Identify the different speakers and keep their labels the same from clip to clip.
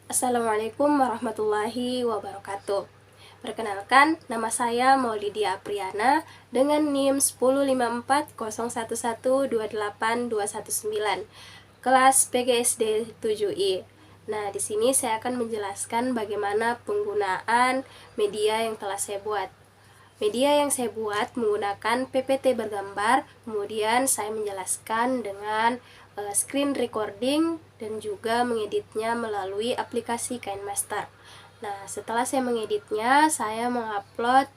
Speaker 1: Assalamualaikum warahmatullahi wabarakatuh. Perkenalkan, nama saya Maulidia Apriana dengan NIM 10540112829, kelas PGSD 7I. Nah, di sini saya akan menjelaskan bagaimana penggunaan media yang telah saya buat. Media yang saya buat menggunakan PPT bergambar, kemudian saya menjelaskan dengan screen recording dan juga mengeditnya melalui aplikasi KineMaster. Nah, setelah saya mengeditnya, saya mengupload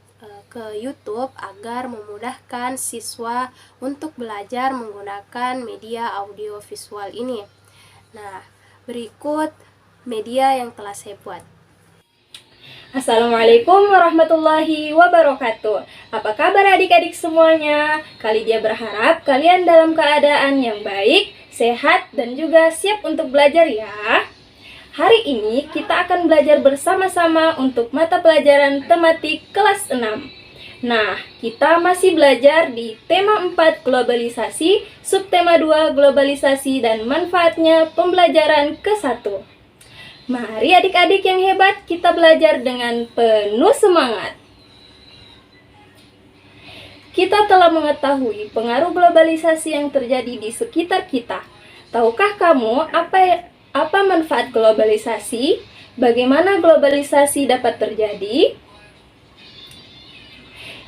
Speaker 1: ke YouTube agar memudahkan siswa untuk belajar menggunakan media audio visual ini. Nah, berikut media yang telah saya buat.
Speaker 2: Assalamualaikum warahmatullahi wabarakatuh. Apa kabar adik-adik semuanya? Kalidia berharap kalian dalam keadaan yang baik, sehat, dan juga siap untuk belajar ya. Hari ini kita akan belajar bersama-sama untuk mata pelajaran tematik kelas 6. Nah, kita masih belajar di tema 4 globalisasi, subtema 2 globalisasi dan manfaatnya pembelajaran ke-1. Mari adik-adik yang hebat, kita belajar dengan penuh semangat. Kita telah mengetahui pengaruh globalisasi yang terjadi di sekitar kita. Tahukah kamu apa manfaat globalisasi? Bagaimana globalisasi dapat terjadi?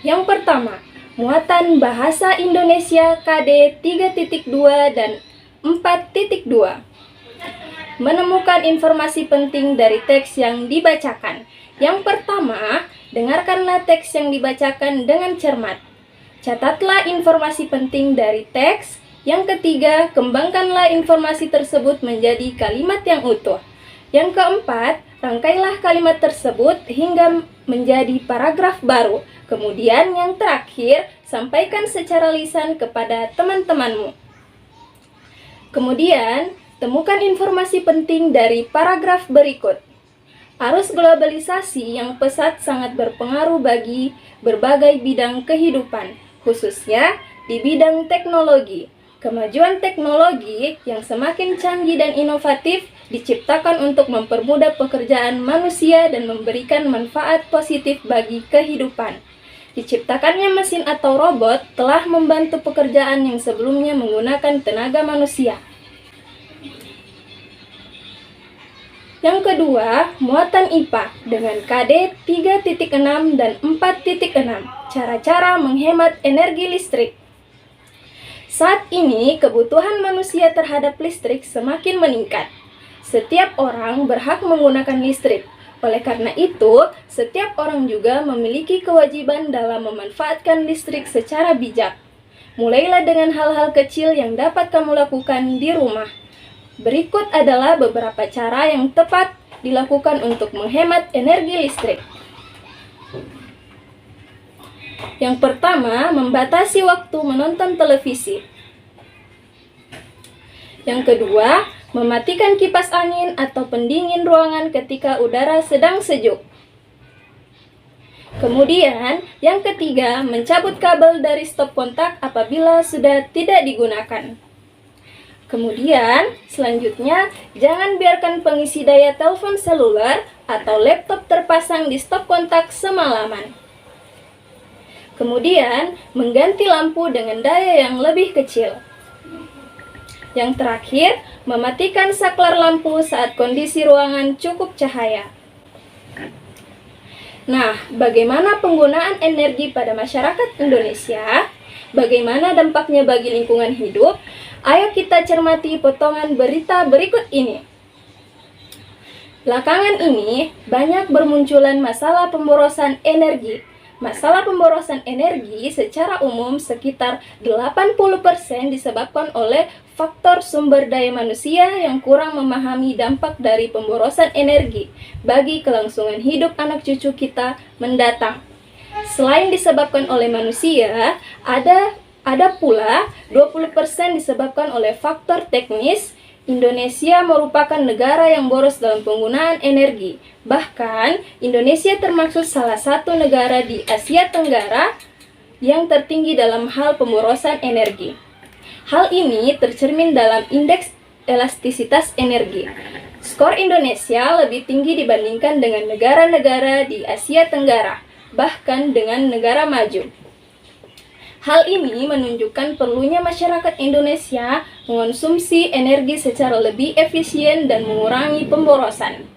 Speaker 2: Yang pertama, muatan bahasa Indonesia KD 3.2 dan 4.2. Menemukan informasi penting dari teks yang dibacakan. Yang pertama, dengarkanlah teks yang dibacakan dengan cermat. Catatlah informasi penting dari teks. Yang ketiga, kembangkanlah informasi tersebut menjadi kalimat yang utuh. Yang keempat, rangkailah kalimat tersebut hingga menjadi paragraf baru. Kemudian yang terakhir, sampaikan secara lisan kepada teman-temanmu. Kemudian, temukan informasi penting dari paragraf berikut. Arus globalisasi yang pesat sangat berpengaruh bagi berbagai bidang kehidupan, khususnya di bidang teknologi. Kemajuan teknologi yang semakin canggih dan inovatif diciptakan untuk mempermudah pekerjaan manusia dan memberikan manfaat positif bagi kehidupan. Diciptakannya mesin atau robot telah membantu pekerjaan yang sebelumnya menggunakan tenaga manusia. Yang kedua, muatan IPA dengan KD 3.6 dan 4.6. Cara-cara menghemat energi listrik. Saat ini, kebutuhan manusia terhadap listrik semakin meningkat. Setiap orang berhak menggunakan listrik. Oleh karena itu, setiap orang juga memiliki kewajiban dalam memanfaatkan listrik secara bijak. Mulailah dengan hal-hal kecil yang dapat kamu lakukan di rumah. Berikut adalah beberapa cara yang tepat dilakukan untuk menghemat energi listrik. Yang pertama, membatasi waktu menonton televisi. Yang kedua, mematikan kipas angin atau pendingin ruangan ketika udara sedang sejuk. Kemudian, yang ketiga, mencabut kabel dari stop kontak apabila sudah tidak digunakan. Kemudian, selanjutnya, jangan biarkan pengisi daya telepon seluler atau laptop terpasang di stop kontak semalaman. Kemudian, mengganti lampu dengan daya yang lebih kecil. Yang terakhir, mematikan saklar lampu saat kondisi ruangan cukup cahaya. Nah, bagaimana penggunaan energi pada masyarakat Indonesia? Bagaimana dampaknya bagi lingkungan hidup? Ayo kita cermati potongan berita berikut ini. Belakangan ini, banyak bermunculan masalah pemborosan energi. Masalah pemborosan energi secara umum sekitar 80% disebabkan oleh faktor sumber daya manusia yang kurang memahami dampak dari pemborosan energi bagi kelangsungan hidup anak cucu kita mendatang. Selain disebabkan oleh manusia, ada pula 20% disebabkan oleh faktor teknis. Indonesia merupakan negara yang boros dalam penggunaan energi. Bahkan, Indonesia termasuk salah satu negara di Asia Tenggara yang tertinggi dalam hal pemborosan energi. Hal ini tercermin dalam indeks elastisitas energi. Skor Indonesia lebih tinggi dibandingkan dengan negara-negara di Asia Tenggara, bahkan dengan negara maju. Hal ini menunjukkan perlunya masyarakat Indonesia mengonsumsi energi secara lebih efisien dan mengurangi pemborosan.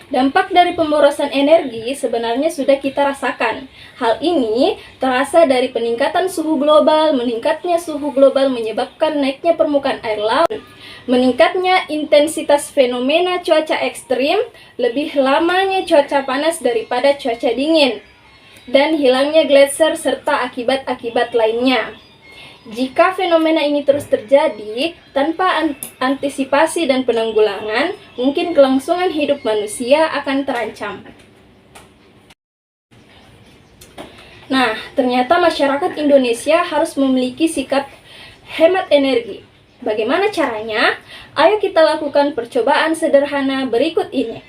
Speaker 2: Dampak dari pemborosan energi sebenarnya sudah kita rasakan. Hal ini terasa dari peningkatan suhu global. Meningkatnya suhu global menyebabkan naiknya permukaan air laut, meningkatnya intensitas fenomena cuaca ekstrim, lebih lamanya cuaca panas daripada cuaca dingin, dan hilangnya gletser serta akibat-akibat lainnya. Jika fenomena ini terus terjadi tanpa antisipasi dan penanggulangan, mungkin kelangsungan hidup manusia akan terancam. Nah, ternyata masyarakat Indonesia harus memiliki sikap hemat energi. Bagaimana caranya? Ayo kita lakukan percobaan sederhana berikut ini.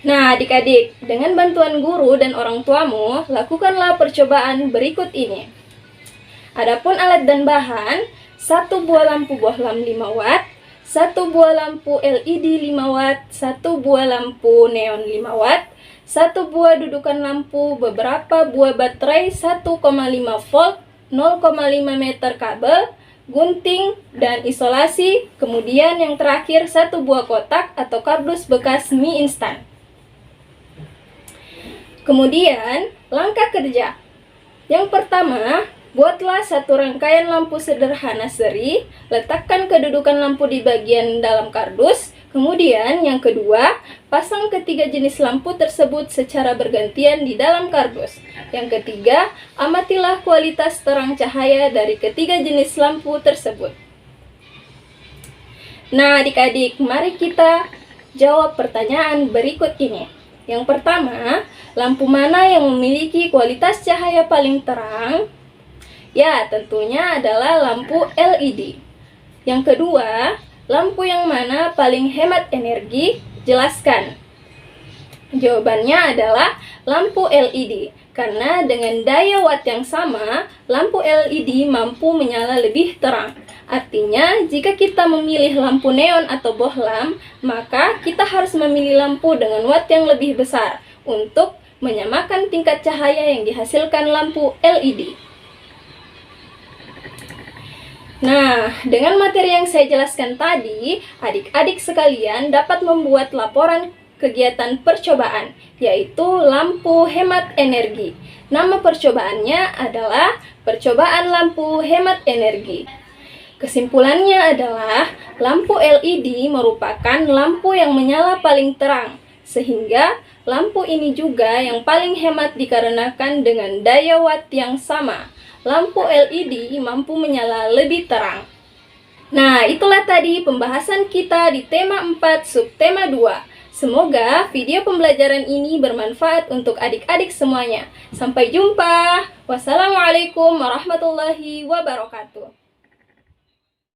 Speaker 2: Nah, adik-adik, dengan bantuan guru dan orang tuamu, lakukanlah percobaan berikut ini. Adapun alat dan bahan, 1 buah lampu bohlam 5 watt, 1 buah lampu LED 5 watt, 1 buah lampu neon 5 watt, 1 buah dudukan lampu, beberapa buah baterai 1,5 volt, 0,5 meter kabel, gunting, dan isolasi. Kemudian yang terakhir 1 buah kotak atau kardus bekas mie instan. Kemudian langkah kerja. Yang pertama, buatlah satu rangkaian lampu sederhana seri, letakkan kedudukan lampu di bagian dalam kardus. Kemudian yang kedua, pasang ketiga jenis lampu tersebut secara bergantian di dalam kardus. Yang ketiga, amatilah kualitas terang cahaya dari ketiga jenis lampu tersebut. Nah, adik-adik, mari kita jawab pertanyaan berikut ini. Yang pertama, lampu mana yang memiliki kualitas cahaya paling terang? Ya, tentunya adalah lampu LED. Yang kedua, lampu yang mana paling hemat energi? Jelaskan. Jawabannya adalah lampu LED. Karena dengan daya watt yang sama, lampu LED mampu menyala lebih terang. Artinya, jika kita memilih lampu neon atau bohlam, maka kita harus memilih lampu dengan watt yang lebih besar untuk menyamakan tingkat cahaya yang dihasilkan lampu LED. Nah, dengan materi yang saya jelaskan tadi, adik-adik sekalian dapat membuat laporan kegiatan percobaan, yaitu lampu hemat energi. Nama percobaannya adalah percobaan lampu hemat energi. Kesimpulannya adalah lampu LED merupakan lampu yang menyala paling terang, sehingga lampu ini juga yang paling hemat dikarenakan dengan daya watt yang sama. Lampu LED mampu menyala lebih terang. Nah, itulah tadi pembahasan kita di tema 4 subtema 2. Semoga video pembelajaran ini bermanfaat untuk adik-adik semuanya. Sampai jumpa. Wassalamualaikum warahmatullahi wabarakatuh.